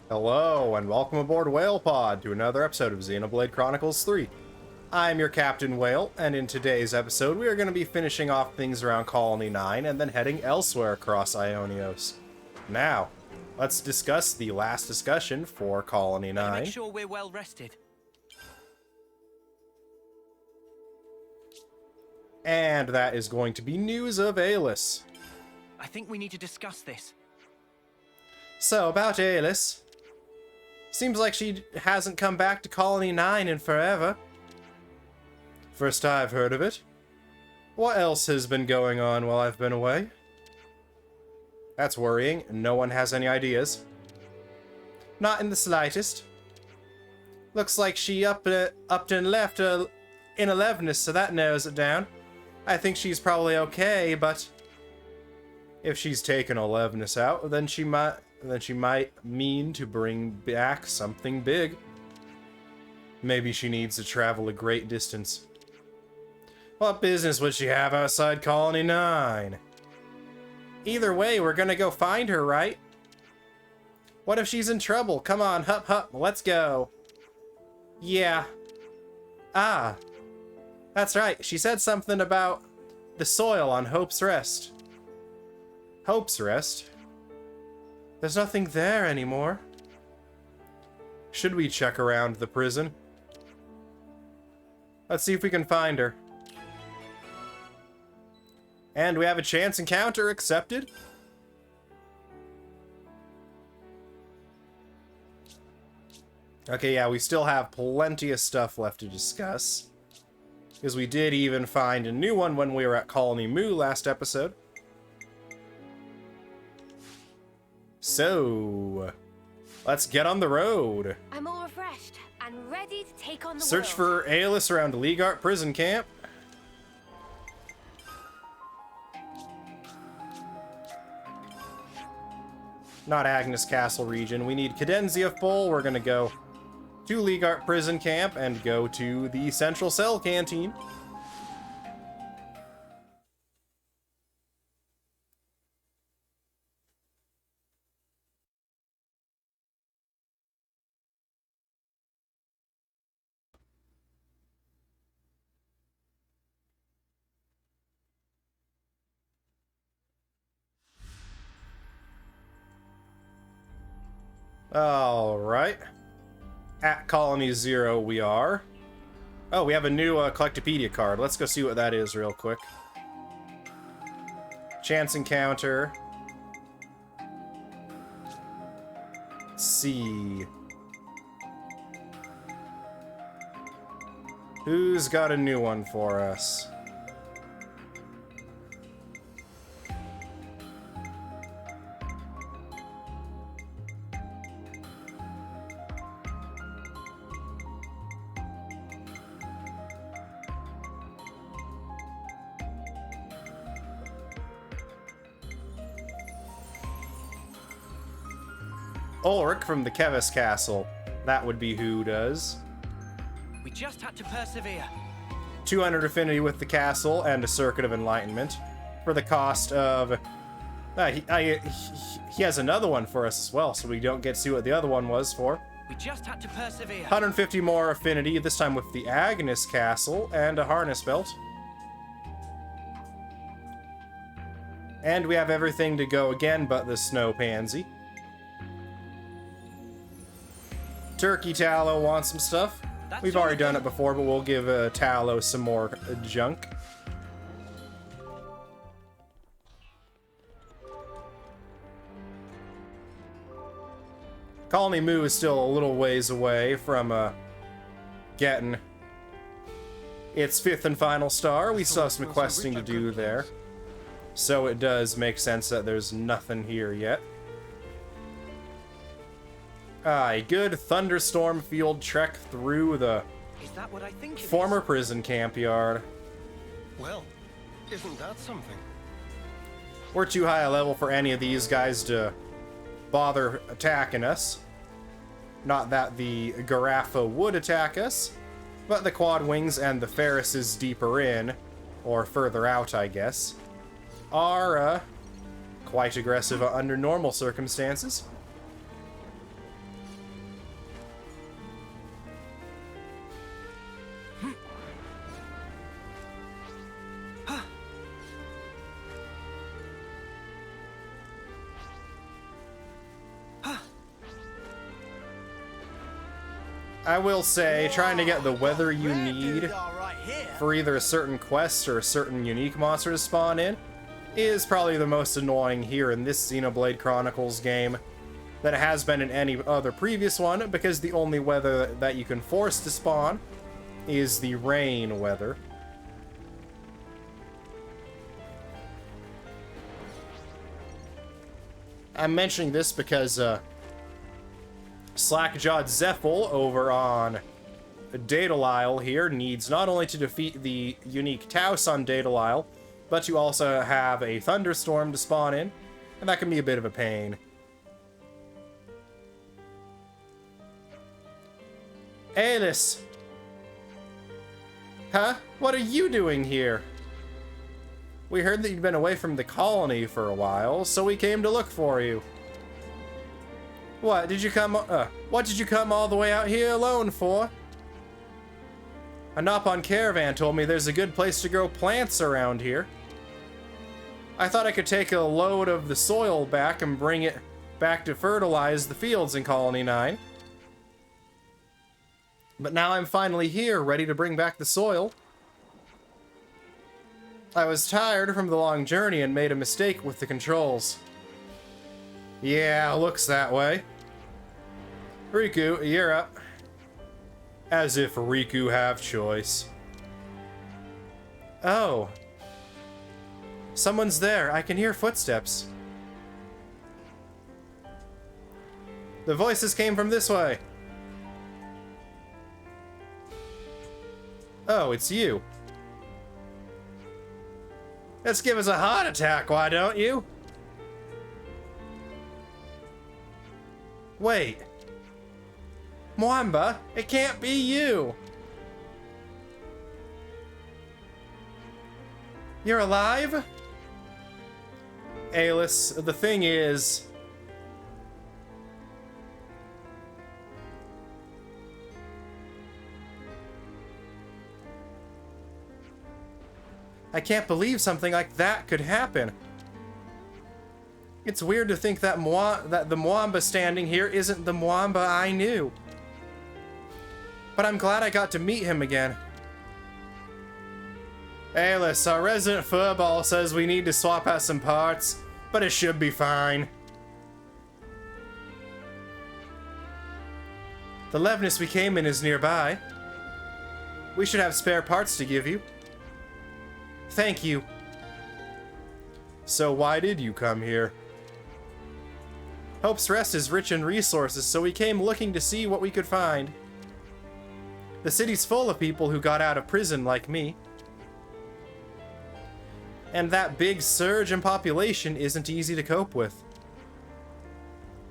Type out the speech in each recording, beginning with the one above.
Hello, and welcome aboard Whale Pod to another episode of Xenoblade Chronicles 3. I'm your Captain Whale, and in today's episode we are going to be finishing off things around Colony 9 and then heading elsewhere across Ionios. Now, let's discuss the last discussion for Colony 9. Make sure we're well rested. And that is going to be news of Aelis. I think we need to discuss this. So, about Aelis. Seems like she hasn't come back to Colony 9 in forever. First I've heard of it. What else has been going on while I've been away? That's worrying. No one has any ideas. Not in the slightest. Looks like she upped and left in 11th, so that narrows it down. I think she's probably okay, but if she's taken 11th out, then she might mean to bring back something big. Maybe she needs to travel a great distance. What business would she have outside Colony 9? Either way, we're gonna go find her, right? What if she's in trouble? Come on, hup hup, let's go. Yeah. Ah. That's right, she said something about the soil on Hope's Rest. Hope's Rest? There's nothing there anymore. Should we check around the prison? Let's see if we can find her. And we have a chance encounter accepted. Okay, yeah, we still have plenty of stuff left to discuss. Because we did even find a new one when we were at Colony Moo last episode. So, let's get on the road. I'm all refreshed and ready to take on the Search world. for Aelis around Legart prison camp. Not Agnes Castle region. We need Cadenzia full. We're gonna go to Legart prison camp and go to the Central Cell canteen. Alright. At Colony 0 we are. Oh, we have a new Collectopedia card. Let's go see what that is real quick. Chance encounter. Let's see. Who's got a new one for us? Ulrich from the Kevis Castle. That would be who does. We just had to persevere. 200 affinity with the castle and a Circuit of Enlightenment for the cost of... he has another one for us as well, so we don't get to see what the other one was for. We just had to persevere. 150 more affinity, this time with the Agnes Castle and a harness belt. And we have everything to go again but the Snow Pansy. Turkey Tallow wants some stuff. We've already done it before, but we'll give Tallow some more junk. Colony Moo is still a little ways away from getting its 5th and final star. We still have some questing to do there. So it does make sense that there's nothing here yet. A good thunderstorm field trek through the Is that what I think it former is? prison camp yard. Well, isn't that something? We're too high a level for any of these guys to bother attacking us. Not that the Garaffa would attack us, but the Quad Wings and the Ferrises deeper in, or further out, I guess, are quite aggressive under normal circumstances. I will say, trying to get the weather you need for either a certain quest or a certain unique monster to spawn in is probably the most annoying here in this Xenoblade Chronicles game than it has been in any other previous one, because the only weather that you can force to spawn is the rain weather. I'm mentioning this because Slack-jawed Zephyl over on Daedalile here needs not only to defeat the unique Taos on Daedalile, but to also have a thunderstorm to spawn in, and that can be a bit of a pain. Alice! Huh? What are you doing here? We heard that you'd been away from the colony for a while, so we came to look for you. What did you come all the way out here alone for? A Nopon caravan told me there's a good place to grow plants around here. I thought I could take a load of the soil back and bring it back to fertilize the fields in Colony 9. But now I'm finally here, ready to bring back the soil. I was tired from the long journey and made a mistake with the controls. Yeah, looks that way. Riku, you're up. As if Riku have choice. Oh. Someone's there. I can hear footsteps. The voices came from this way. Oh, it's you. Let's give us a heart attack, why don't you? Wait. Mwamba, it can't be you. You're alive? Alice, the thing is... I can't believe something like that could happen. It's weird to think that the Mwamba standing here isn't the Mwamba I knew. But I'm glad I got to meet him again. Alice, our resident furball says we need to swap out some parts, but it should be fine. The Levness we came in is nearby. We should have spare parts to give you. Thank you. So why did you come here? Hope's Rest is rich in resources, so we came looking to see what we could find. The city's full of people who got out of prison like me. And that big surge in population isn't easy to cope with.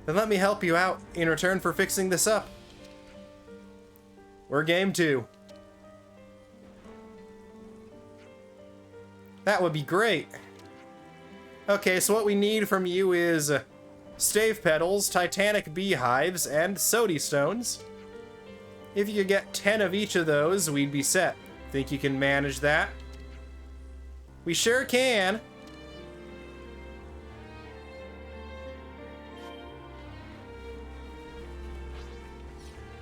Then let me help you out in return for fixing this up. We're game 2. That would be great. Okay, so what we need from you is stave petals, titanic beehives, and sody stones. If you could get 10 of each of those, we'd be set. Think you can manage that? We sure can.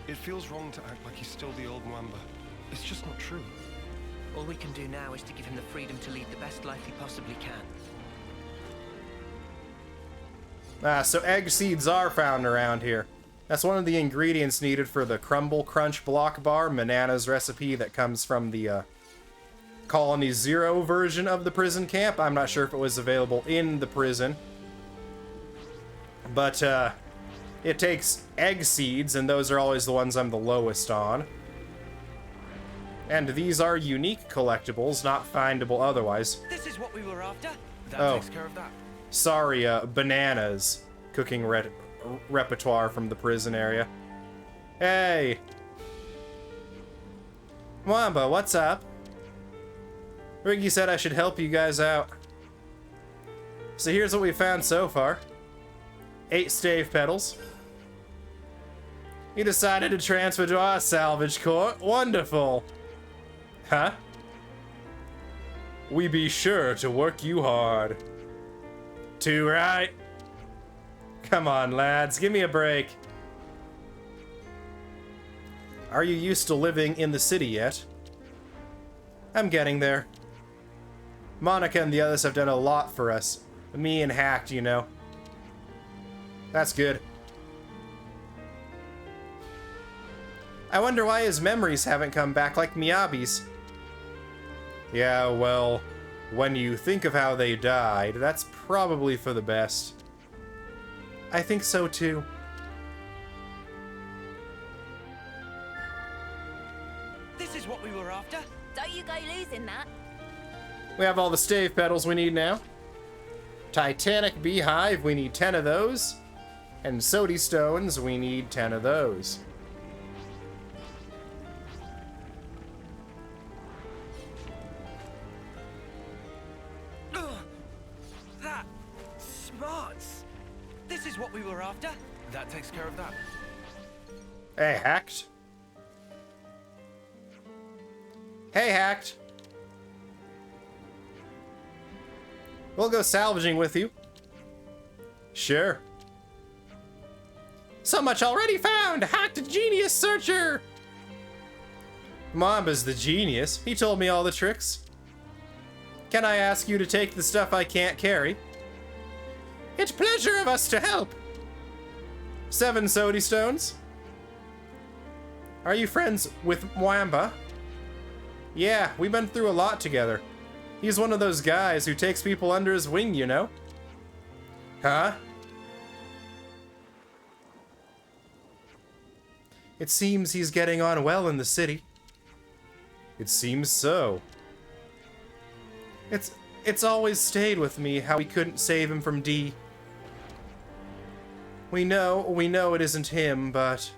It feels wrong to act like he's still the old Mwamba. It's just not true. All we can do now is to give him the freedom to lead the best life he possibly can. So egg seeds are found around here. That's one of the ingredients needed for the Crumble Crunch block bar, Manana's recipe that comes from the Colony 0 version of the prison camp. I'm not sure if it was available in the prison. But it takes egg seeds, and those are always the ones I'm the lowest on. And these are unique collectibles, not findable otherwise. This is what we were after. That takes care of that. Sorry, bananas. Cooking repertoire from the prison area. Hey! Mwamba, what's up? Riggy said I should help you guys out. So here's what we found so far. 8 stave petals. You decided to transfer to our salvage court. Wonderful! Huh? We be sure to work you hard. Too right. Come on, lads, give me a break. Are you used to living in the city yet? I'm getting there. Monica and the others have done a lot for us. Me and Hacked, you know. That's good. I wonder why his memories haven't come back like Miyabi's. Yeah, well, when you think of how they died, that's probably for the best. I think so too. This is what we were after. Don't you go losing that. We have all the stave petals we need now. Titanic Beehive, we need 10 of those. And Sody Stones, we need 10 of those. That smarts. This is what we were after. That takes care of that. Hey, Hacked. Hey, Hacked. We'll go salvaging with you. Sure. So much already found! Hacked genius searcher! Mamba's the genius. He told me all the tricks. Can I ask you to take the stuff I can't carry? It's pleasure of us to help. 7 Sody Stones. Are you friends with Mwamba? Yeah, we've been through a lot together. He's one of those guys who takes people under his wing, you know? Huh? It seems he's getting on well in the city. It seems so. It's always stayed with me how we couldn't save him from D. We know it isn't him, but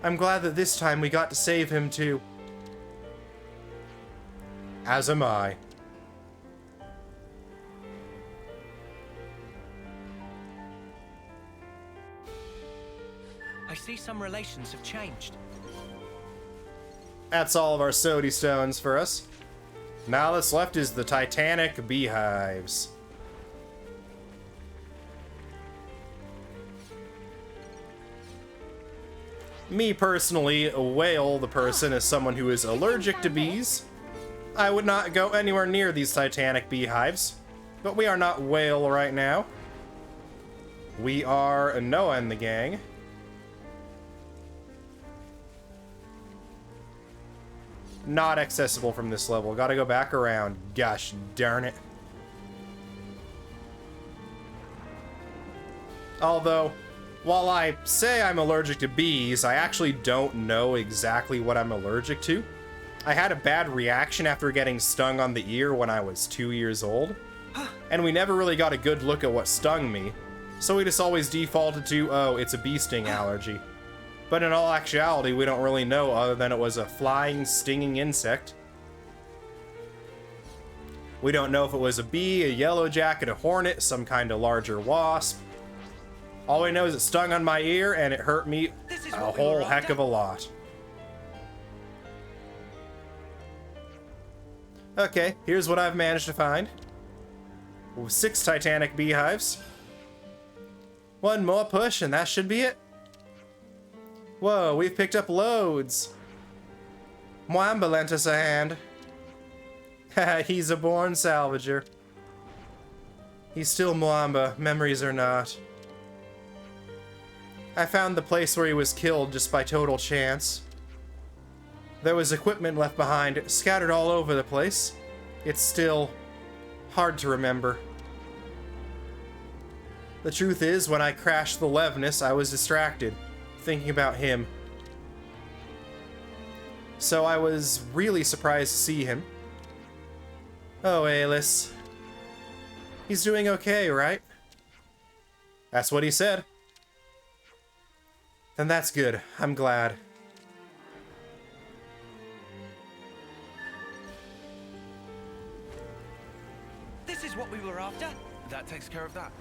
I'm glad that this time we got to save him too. As am I. I see some relations have changed. That's all of our Sody Stones for us. Now that's left is the Titanic Beehives. Me personally, Whale the person is someone who is allergic to bees. I would not go anywhere near these Titanic Beehives, but we are not Whale right now. We are Noah and the gang. Not accessible from this level. Gotta go back around. Gosh darn it. Although, while I say I'm allergic to bees, I actually don't know exactly what I'm allergic to. I had a bad reaction after getting stung on the ear when I was 2 years old, and we never really got a good look at what stung me, so we just always defaulted to, oh, it's a bee sting allergy. But in all actuality, we don't really know other than it was a flying, stinging insect. We don't know if it was a bee, a yellow jacket, a hornet, some kind of larger wasp. All we know is it stung on my ear and it hurt me a whole heck of a lot. Okay, here's what I've managed to find. 6 Titanic Beehives. 1 more push and that should be it. Whoa, we've picked up loads. Mwamba lent us a hand. Haha, he's a born salvager. He's still Mwamba, memories are not. I found the place where he was killed just by total chance. There was equipment left behind, scattered all over the place. It's still hard to remember. The truth is, when I crashed the Levness, I was distracted, thinking about him. So I was really surprised to see him. Oh, Alice. He's doing okay, right? That's what he said. Then that's good. I'm glad. This is what we were after. That takes care of that.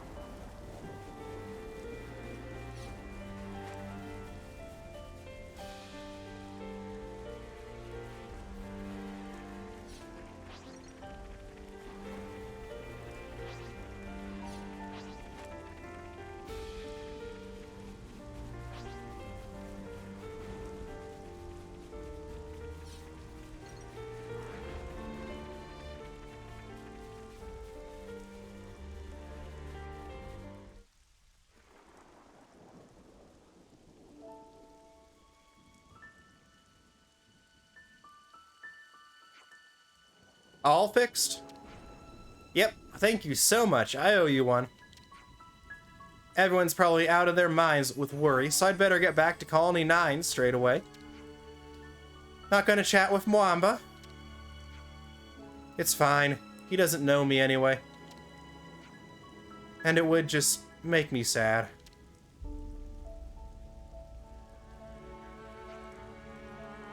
all fixed? Yep, thank you so much. I owe you one. Everyone's probably out of their minds with worry, so I'd better get back to Colony 9 straight away. Not gonna chat with Mwamba? It's fine. He doesn't know me anyway. And it would just make me sad.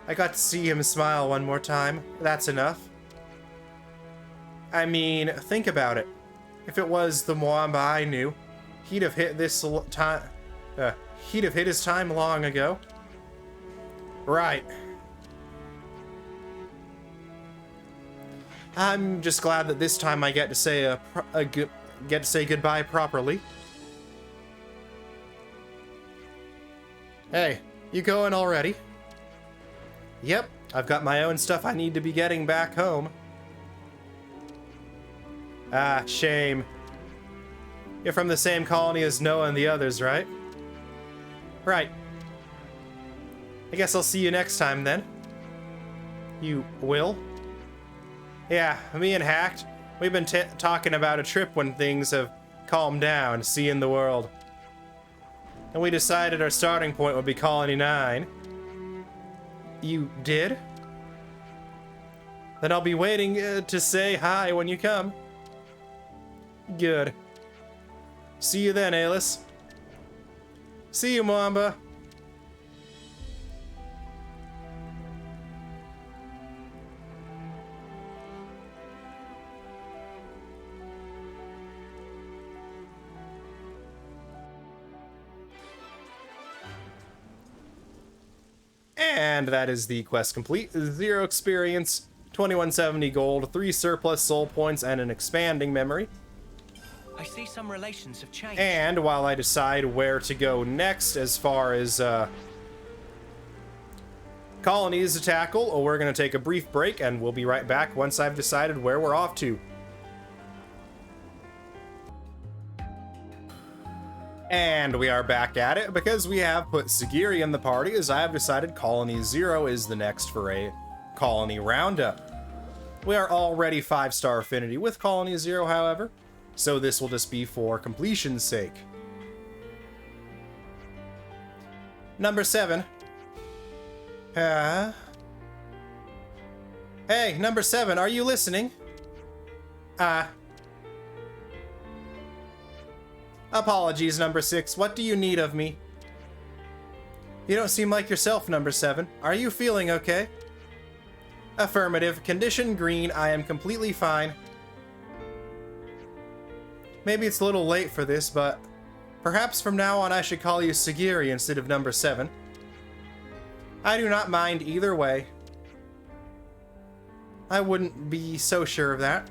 I got to see him smile one more time. That's enough. I mean, think about it. If it was the Mwamba I knew, he'd have hit this time. He'd have hit his time long ago. Right. I'm just glad that this time I get to say get to say goodbye properly. Hey, you going already? Yep, I've got my own stuff I need to be getting back home. Ah, shame. You're from the same colony as Noah and the others, right? Right. I guess I'll see you next time then. You will? Yeah, me and Hacked, we've been talking about a trip when things have calmed down, seeing the world. And we decided our starting point would be Colony 9. You did? Then I'll be waiting to say hi when you come. Good. See you then, Alice. See you, Mwamba. And that is the quest complete. 0 experience, 2170 gold, 3 surplus soul points, and an expanding memory. I see some relations have changed. And while I decide where to go next as far as colonies to tackle, we're going to take a brief break, and we'll be right back once I've decided where we're off to. And we are back at it because we have put Sagiri in the party, as I have decided Colony 0 is the next for a colony roundup. We are already 5-star affinity with Colony 0, however, so this will just be for completion's sake. Number 7. Hey, number 7, are you listening? Apologies, number 6. What do you need of me? You don't seem like yourself, number 7. Are you feeling okay? Affirmative. Condition green. I am completely fine. Maybe it's a little late for this, but perhaps from now on I should call you Sagiri instead of number 7. I do not mind either way. I wouldn't be so sure of that.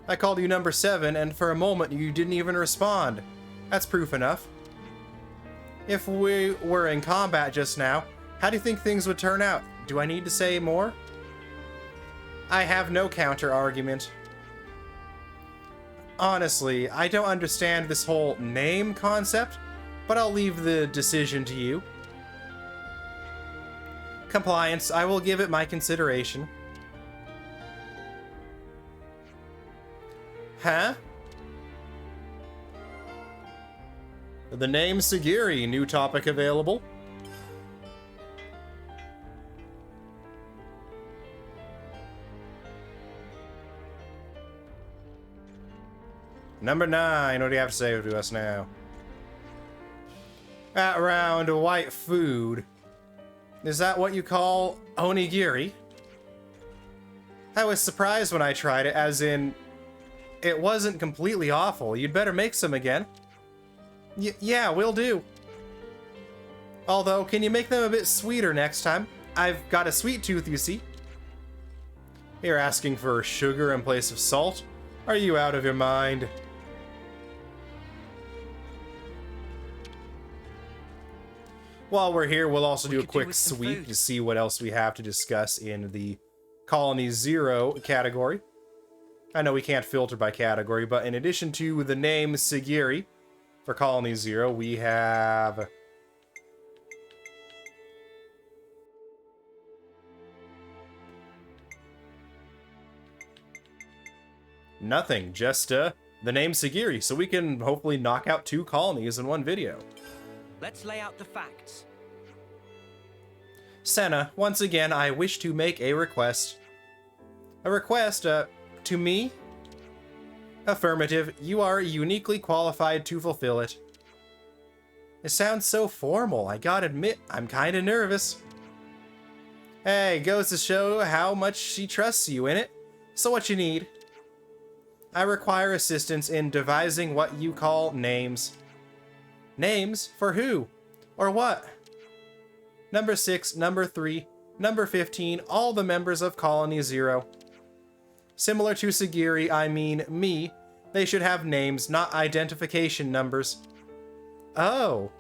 I called you number 7, and for a moment you didn't even respond. That's proof enough. If we were in combat just now, how do you think things would turn out? Do I need to say more? I have no counter-argument. Honestly, I don't understand this whole name concept, but I'll leave the decision to you. Compliance, I will give it my consideration. Huh? The name Sagiri, new topic available. Number 9, what do you have to say to us now? At round white food. Is that what you call onigiri? I was surprised when I tried it, as in, it wasn't completely awful. You'd better make some again. Yeah, will do. Although, can you make them a bit sweeter next time? I've got a sweet tooth, you see. You're asking for sugar in place of salt? Are you out of your mind? While we're here, we'll also do a quick sweep to see what else we have to discuss in the Colony 0 category. I know we can't filter by category, but in addition to the name Sagiri for Colony 0, we have Nothing, just the name Sagiri, so we can hopefully knock out 2 colonies in one video. Let's lay out the facts. Senna, once again, I wish to make a request. A request, to me? Affirmative, you are uniquely qualified to fulfill it. It sounds so formal, I gotta admit, I'm kinda nervous. Hey, goes to show how much she trusts you in it. So what you need? I require assistance in devising what you call names. Names? For who? Or what? Number 6, number 3, number 15, all the members of Colony 0. Similar to Sagiri, I mean me, they should have names, not identification numbers. Oh.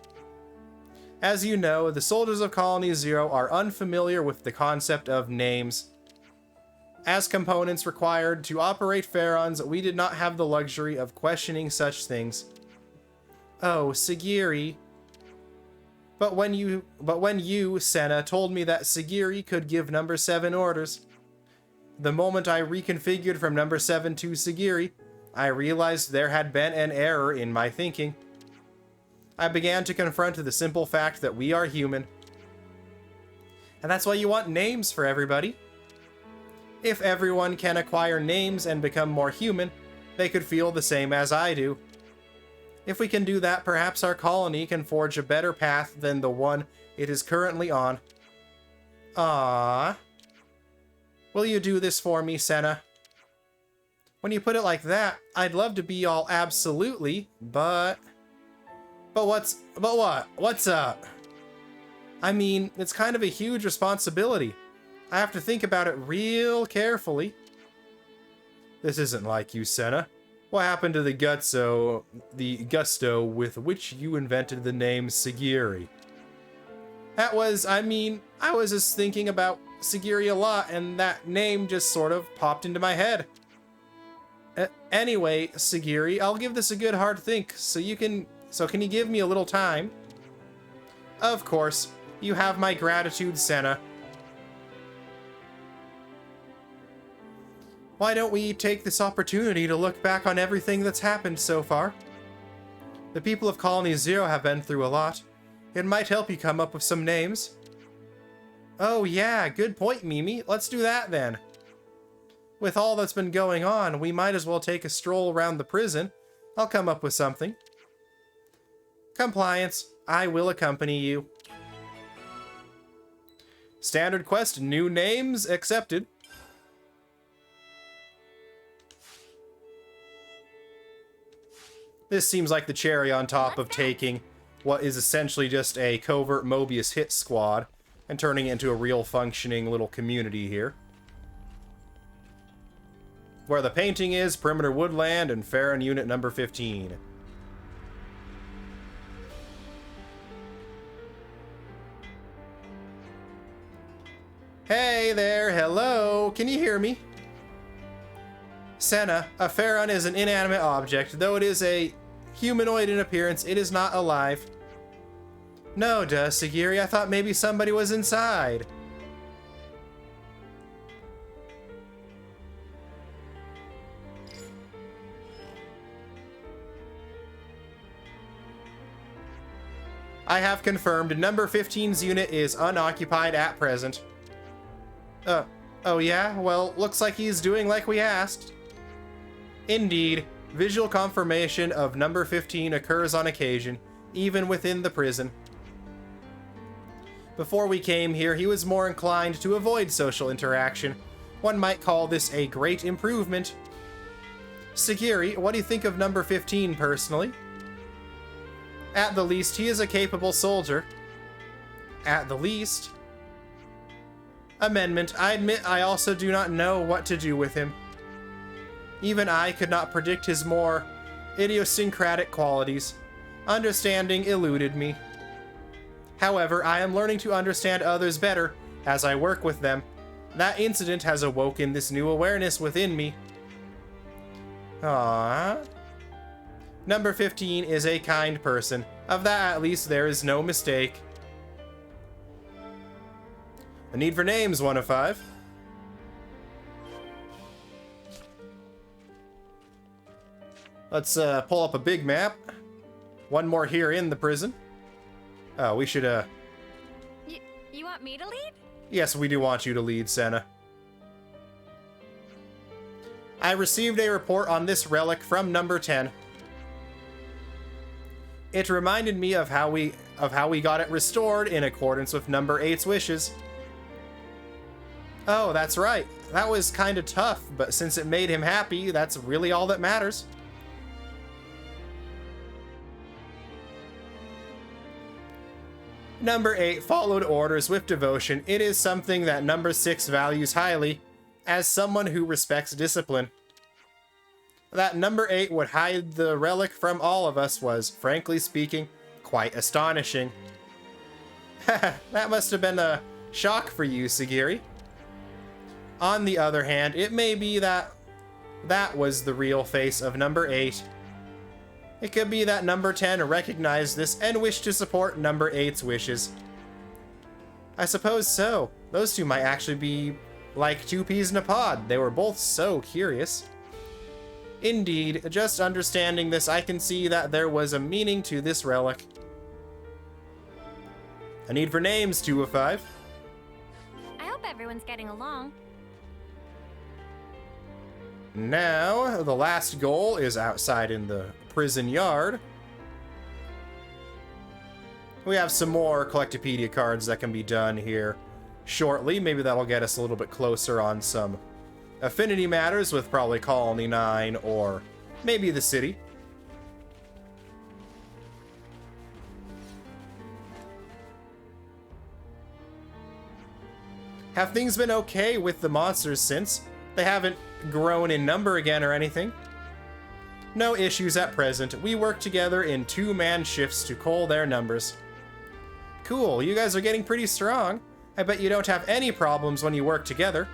As you know, the soldiers of Colony 0 are unfamiliar with the concept of names. As components required to operate Pharaons, we did not have the luxury of questioning such things. Oh, Sagiri. But when you, Senna, told me that Sagiri could give number 7 orders, the moment I reconfigured from number 7 to Sagiri, I realized there had been an error in my thinking. I began to confront the simple fact that we are human. And that's why you want names for everybody. If everyone can acquire names and become more human, they could feel the same as I do. If we can do that, perhaps our colony can forge a better path than the one it is currently on. Ah. Will you do this for me, Senna? When you put it like that, I'd love to be all absolutely, but what? What's up? I mean, it's kind of a huge responsibility. I have to think about it real carefully. This isn't like you, Senna. What happened to the gusto with which you invented the name Sagiri? I was just thinking about Sagiri a lot, and that name just sort of popped into my head. Anyway, Sagiri, I'll give this a good hard think, so can you give me a little time? Of course. You have my gratitude, Senna. Why don't we take this opportunity to look back on everything that's happened so far? The people of Colony 0 have been through a lot. It might help you come up with some names. Oh yeah, good point, Mimi. Let's do that then. With all that's been going on, we might as well take a stroll around the prison. I'll come up with something. Compliance. I will accompany you. Standard quest, new names accepted. This seems like the cherry on top of taking what is essentially just a covert Mobius hit squad and turning it into a real functioning little community here. Where the painting is, Perimeter Woodland and Pharaon Unit number 15. Hey there, hello, can you hear me? Senna, a Pharaon is an inanimate object. Though it is a humanoid in appearance, it is not alive. No, duh, Sagiri, I thought maybe somebody was inside. I have confirmed number 15's unit is unoccupied at present. Oh yeah? Well, looks like he's doing like we asked. Indeed, visual confirmation of number 15 occurs on occasion, even within the prison. Before we came here, he was more inclined to avoid social interaction. One might call this a great improvement. Sagiri, what do you think of number 15 personally? At the least, he is a capable soldier. At the least. Amendment, I admit I also do not know what to do with him. Even I could not predict his more idiosyncratic qualities. Understanding eluded me. However, I am learning to understand others better as I work with them. That incident has awoken this new awareness within me. Aww. Number 15 is a kind person. Of that, at least, there is no mistake. A need for names, 1 of 5. Let's pull up a big map. One more here in the prison. Oh, we should You want me to lead? Yes, we do want you to lead, Senna. I received a report on this relic from number 10. It reminded me of how we got it restored in accordance with number 8's wishes. Oh, that's right. That was kind of tough, but since it made him happy, that's really all that matters. Number 8 followed orders with devotion. It is something that number 6 values highly, as someone who respects discipline. That number 8 would hide the relic from all of us was, frankly speaking, quite astonishing. That must have been a shock for you, Sagiri. On the other hand, it may be that was the real face of number 8. It could be that number 10 recognized this and wished to support number 8's wishes. I suppose so. Those two might actually be like two peas in a pod. They were both so curious. Indeed, just understanding this, I can see that there was a meaning to this relic. A need for names, 2 of 5. I hope everyone's getting along. Now, the last goal is outside in the prison yard. We have some more Collectopedia cards that can be done here shortly. Maybe that'll get us a little bit closer on some affinity matters with probably Colony 9 or maybe the city. Have things been okay with the monsters since? They haven't grown in number again or anything? No issues at present. We work together in 2-man shifts to cull their numbers. Cool, you guys are getting pretty strong. I bet you don't have any problems when you work together.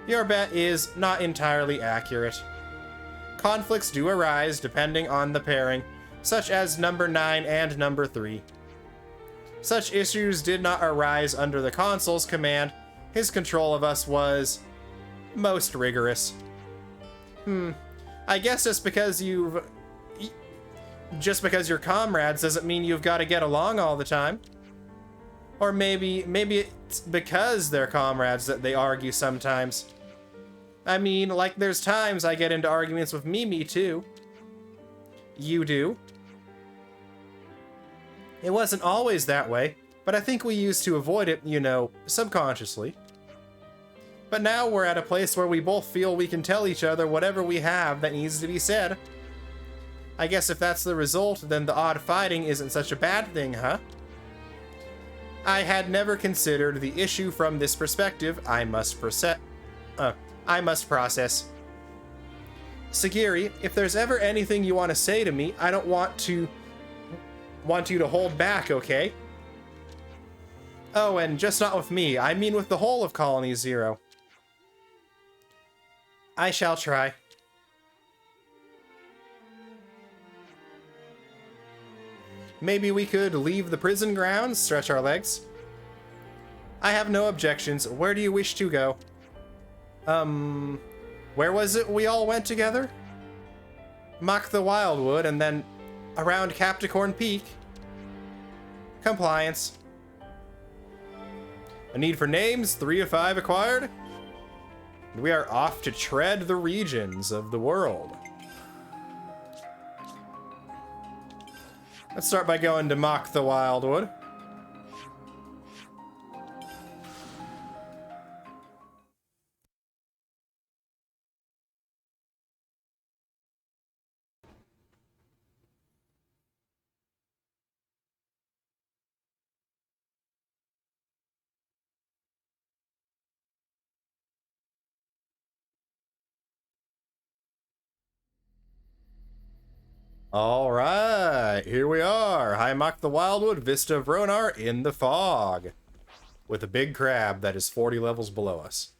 Your bet is not entirely accurate. Conflicts do arise depending on the pairing, such as number 9 and number 3. Such issues did not arise under the consul's command. His control of us was most rigorous. I guess just because you're comrades doesn't mean you've got to get along all the time. Or maybe it's because they're comrades that they argue sometimes. I mean, like there's times I get into arguments with Mimi too. You do. It wasn't always that way, but I think we used to avoid it, you know, subconsciously. But now we're at a place where we both feel we can tell each other whatever we have that needs to be said. I guess if that's the result, then the odd fighting isn't such a bad thing, huh? I had never considered the issue from this perspective. I must process. Sagiri, if there's ever anything you want to say to me, I don't want you to hold back, okay? Oh, and just not with me. I mean with the whole of Colony 0. I shall try. Maybe we could leave the prison grounds, stretch our legs. I have no objections. Where do you wish to go? Where was it we all went together? Mock the Wildwood and then around Capricorn Peak. Compliance. A need for names, 3 of 5 acquired. We are off to tread the regions of the world. Let's start by going to Mock the Wildwood. All right, here we are. High Mock the Wildwood, Vista of Ronar in the fog, with a big crab that is 40 levels below us.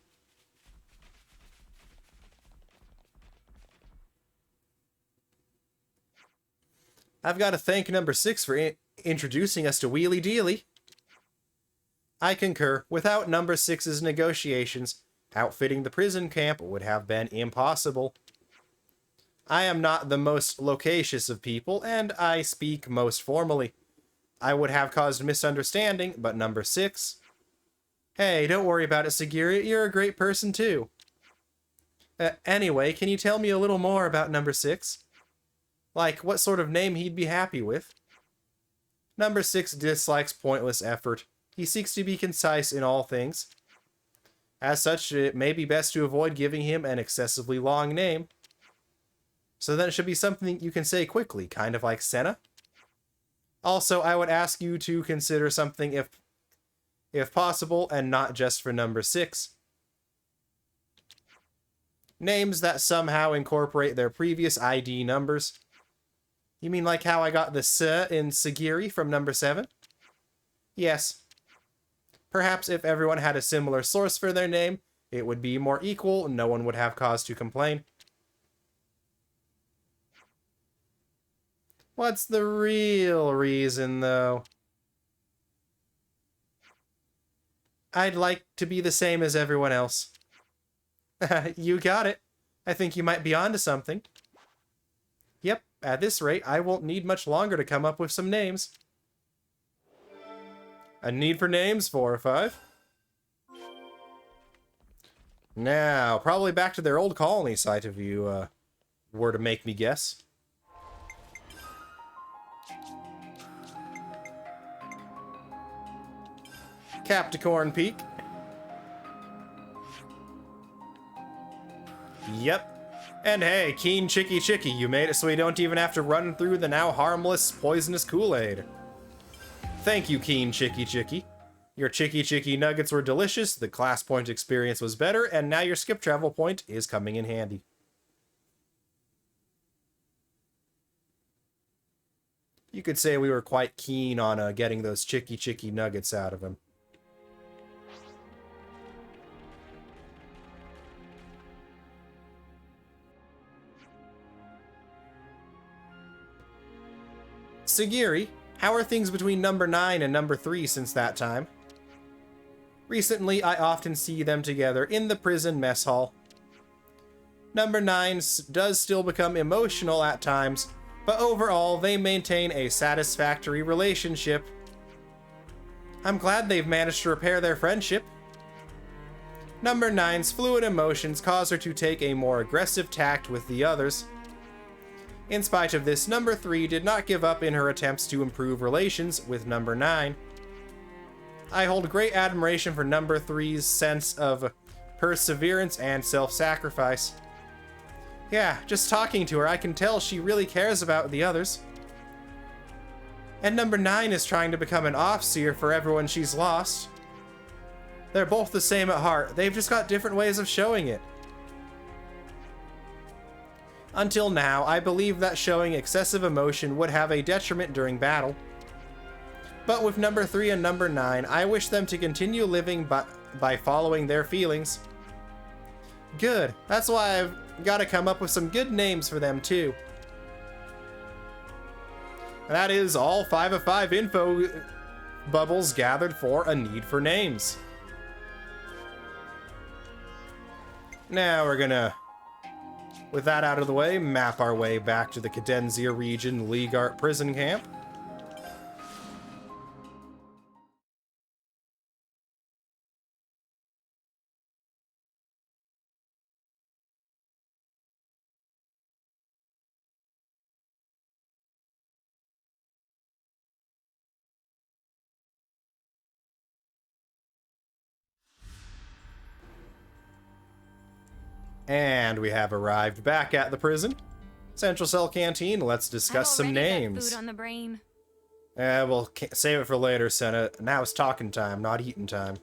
I've got to thank number 6 for introducing us to Wheelie Dealy. I concur. Without number 6's negotiations, outfitting the prison camp would have been impossible. I am not the most loquacious of people, and I speak most formally. I would have caused misunderstanding, but number 6... Hey, don't worry about it, Sagiri. You're a great person, too. Anyway, can you tell me a little more about number 6? Like, what sort of name he'd be happy with? Number 6 dislikes pointless effort. He seeks to be concise in all things. As such, it may be best to avoid giving him an excessively long name. So then it should be something you can say quickly, kind of like Senna. Also, I would ask you to consider something if possible, and not just for number 6. Names that somehow incorporate their previous ID numbers. You mean like how I got the S in Sagiri from number 7? Yes. Perhaps if everyone had a similar source for their name, it would be more equal and no one would have cause to complain. What's the real reason, though? I'd like to be the same as everyone else. You got it. I think you might be onto something. Yep, at this rate, I won't need much longer to come up with some names. A need for names, 4 or 5. Now, probably back to their old colony site if you were to make me guess. Capricorn Peak. Yep. And hey, Keen Chicky Chicky, you made it so we don't even have to run through the now harmless, poisonous Kool-Aid. Thank you, Keen Chicky Chicky. Your Chicky Chicky nuggets were delicious, the class point experience was better, and now your skip travel point is coming in handy. You could say we were quite keen on getting those Chicky Chicky nuggets out of him. Sagiri, how are things between number 9 and number 3 since that time? Recently, I often see them together in the prison mess hall. Number 9 does still become emotional at times, but overall, they maintain a satisfactory relationship. I'm glad they've managed to repair their friendship. Number 9's fluid emotions cause her to take a more aggressive tact with the others. In spite of this, number 3 did not give up in her attempts to improve relations with number 9. I hold great admiration for number 3's sense of perseverance and self-sacrifice. Yeah, just talking to her, I can tell she really cares about the others. And number 9 is trying to become an Offseer for everyone she's lost. They're both the same at heart, they've just got different ways of showing it. Until now, I believe that showing excessive emotion would have a detriment during battle. But with number 3 and number 9, I wish them to continue living by following their feelings. Good, that's why I've got to come up with some good names for them too. And that is all 5 of 5 info bubbles gathered for a need for names. Now we're gonna, with that out of the way, map our way back to the Cadenzia region League Art prison camp. And we have arrived back at the prison. Central Cell Canteen, let's discuss some names. Food on the brain. We'll save it for later, Senna. Now it's talking time, not eating time.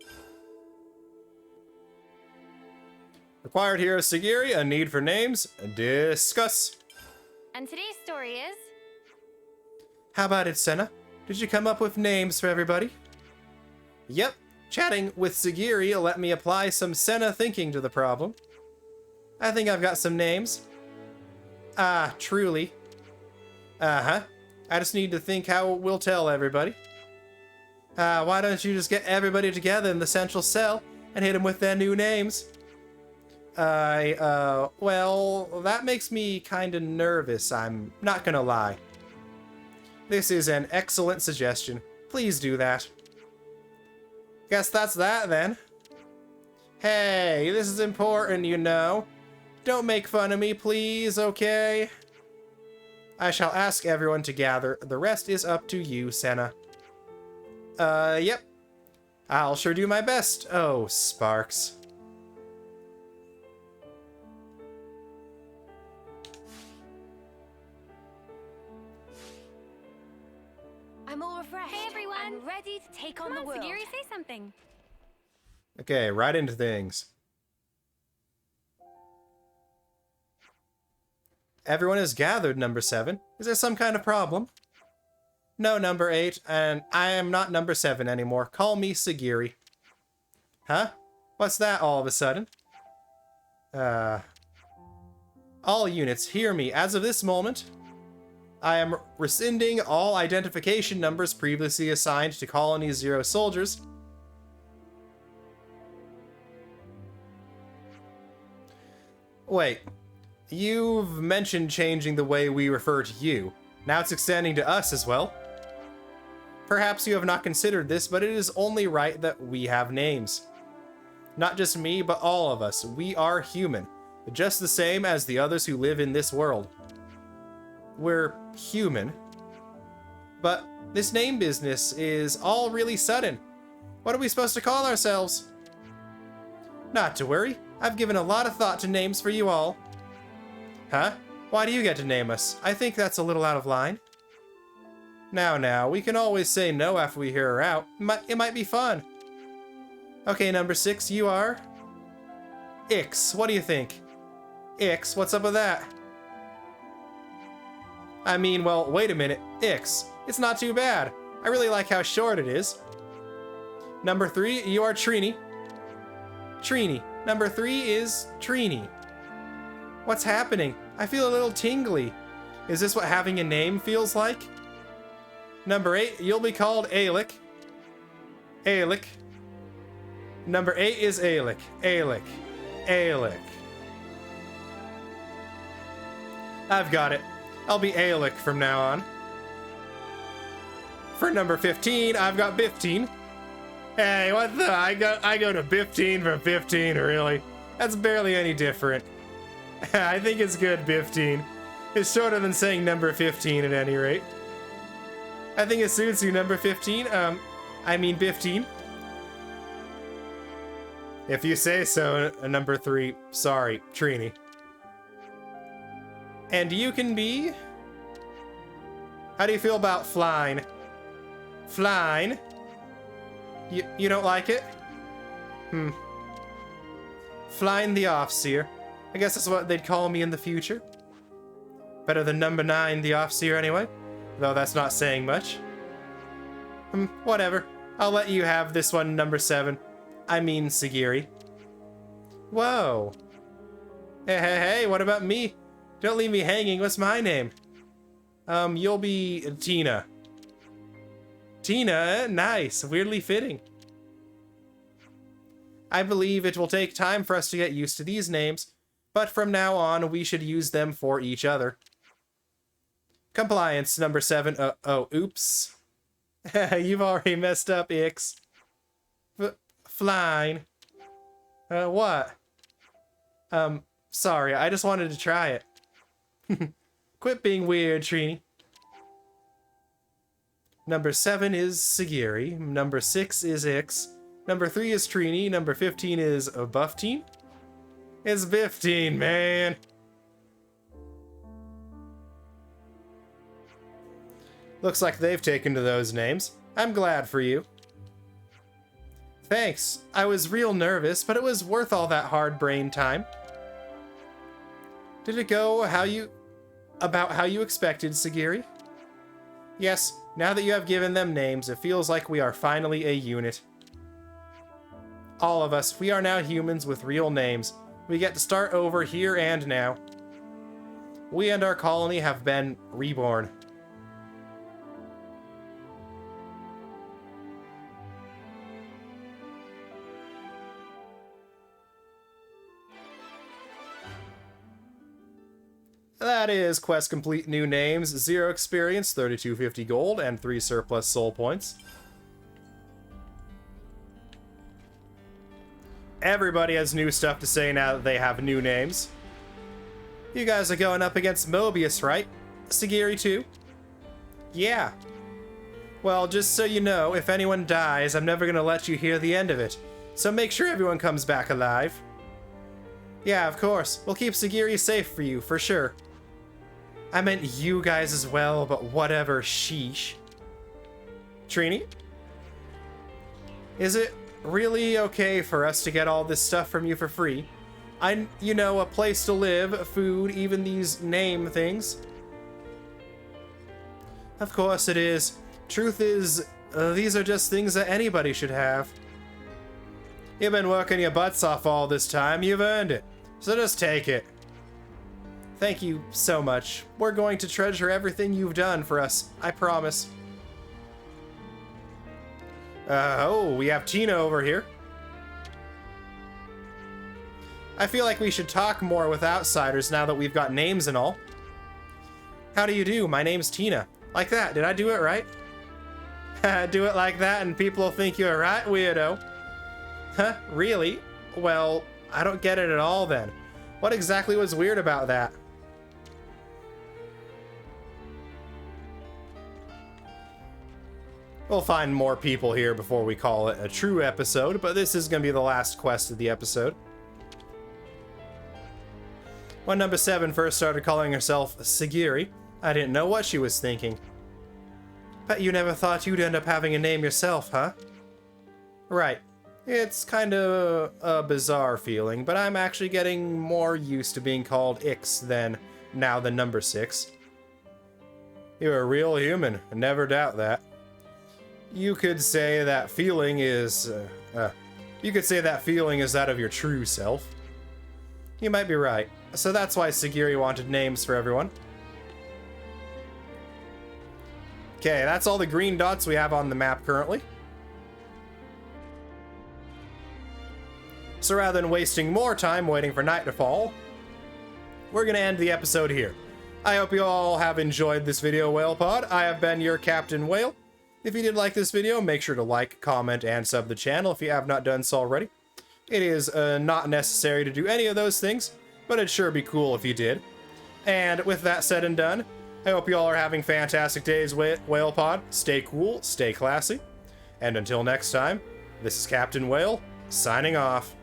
Required hero Sagiri, a need for names. Discuss. And today's story is... How about it, Senna? Did you come up with names for everybody? Yep. Chatting with Sagiri let me apply some Senna thinking to the problem. I think I've got some names. Ah, truly. Uh-huh. I just need to think how we'll tell everybody. Why don't you just get everybody together in the central cell and hit them with their new names? Well, that makes me kinda nervous, I'm not gonna lie. This is an excellent suggestion. Please do that. Guess that's that, then. Hey, this is important, you know. Don't make fun of me, please, okay? I shall ask everyone to gather. The rest is up to you, Senna. Yep. I'll sure do my best. Oh, Sparks. I'm all refreshed. Hey, everyone. I'm ready to take on the world. Sagiri, say something. Okay, right into things. Everyone is gathered, number 7. Is there some kind of problem? No, number 8, and I am not number 7 anymore. Call me Sagiri. Huh? What's that all of a sudden? All units, hear me. As of this moment, I am rescinding all identification numbers previously assigned to Colony 0 soldiers. Wait. You've mentioned changing the way we refer to you. Now it's extending to us as well. Perhaps you have not considered this, but it is only right that we have names. Not just me, but all of us. We are human, just the same as the others who live in this world. We're human. But this name business is all really sudden. What are we supposed to call ourselves? Not to worry. I've given a lot of thought to names for you all. Huh? Why do you get to name us? I think that's a little out of line. Now, we can always say no after we hear her out. It might be fun. Okay, number 6, you are? Ix, what do you think? Ix, what's up with that? I mean, well, wait a minute. Ix, it's not too bad. I really like how short it is. Number 3, you are Trini. Trini. Number 3 is Trini. What's happening? I feel a little tingly. Is this what having a name feels like? Number 8, you'll be called Ailic. Ailic. Number 8 is Ailic. Ailic. Ailic. I've got it. I'll be Ailic from now on. For number 15, I've got 15. Hey, what the? I go to 15 for 15, really? That's barely any different. I think it's good, 15. It's shorter than saying number 15 at any rate. I think it suits you, number 15. I mean 15. If you say so, number 3. Sorry, Trini. And you can be... How do you feel about flying? Flying? You don't like it? Flying the Offseer. I guess that's what they'd call me in the future. Better than number 9, the Offseer, anyway. Though that's not saying much. Whatever. I'll let you have this one, number 7. I mean Sagiri. Whoa. Hey, what about me? Don't leave me hanging. What's my name? You'll be Tina. Tina? Nice. Weirdly fitting. I believe it will take time for us to get used to these names, but from now on, we should use them for each other. Compliance, number 7. Oops. You've already messed up, Ix. Flying. What? Sorry, I just wanted to try it. Quit being weird, Trini. Number 7 is Sagiri. Number 6 is Ix. Number 3 is Trini. Number 15 is Buffteen. It's 15, man. Looks like they've taken to those names. I'm glad for you. Thanks. I was real nervous, but it was worth all that hard brain time. Did it go about how you expected, Sagiri? Yes, now that you have given them names, it feels like we are finally a unit. All of us, we are now humans with real names. We get to start over here and now. We and our colony have been reborn. that is quest complete, new names, 0 experience, 3250 gold, and 3 surplus soul points. Everybody has new stuff to say now that they have new names. You guys are going up against Mobius, right? Sagiri too? Yeah. Well, just so you know, if anyone dies, I'm never gonna let you hear the end of it. So make sure everyone comes back alive. Yeah, of course. We'll keep Sagiri safe for you, for sure. I meant you guys as well, but whatever, sheesh. Trini? Is it really okay for us to get all this stuff from you for free? You know, a place to live, food, even these name things. Of course it is. Truth is, these are just things that anybody should have. You've been working your butts off all this time, you've earned it. So just take it. Thank you so much. We're going to treasure everything you've done for us, I promise. Oh, we have Tina over here. I feel like we should talk more with outsiders now that we've got names and all. How do you do? My name's Tina. Like that. Did I do it right? Do it like that and people will think you're right, weirdo. Huh? Really? Well, I don't get it at all then. What exactly was weird about that? We'll find more people here before we call it a true episode, but this is going to be the last quest of the episode. When number 7 first started calling herself Sagiri, I didn't know what she was thinking. Bet you never thought you'd end up having a name yourself, huh? Right. It's kind of a bizarre feeling, but I'm actually getting more used to being called Ix than now the number 6. You're a real human, never doubt that. You could say that feeling is, that of your true self. You might be right. So that's why Sagiri wanted names for everyone. Okay, that's all the green dots we have on the map currently. So rather than wasting more time waiting for night to fall, we're going to end the episode here. I hope you all have enjoyed this video, Whale Pod. I have been your Captain Whale. If you did like this video, make sure to like, comment, and sub the channel if you have not done so already. It is not necessary to do any of those things, but it'd sure be cool if you did. And with that said and done, I hope you all are having fantastic days, Whale Pod. Stay cool, stay classy. And until next time, this is Captain Whale, signing off.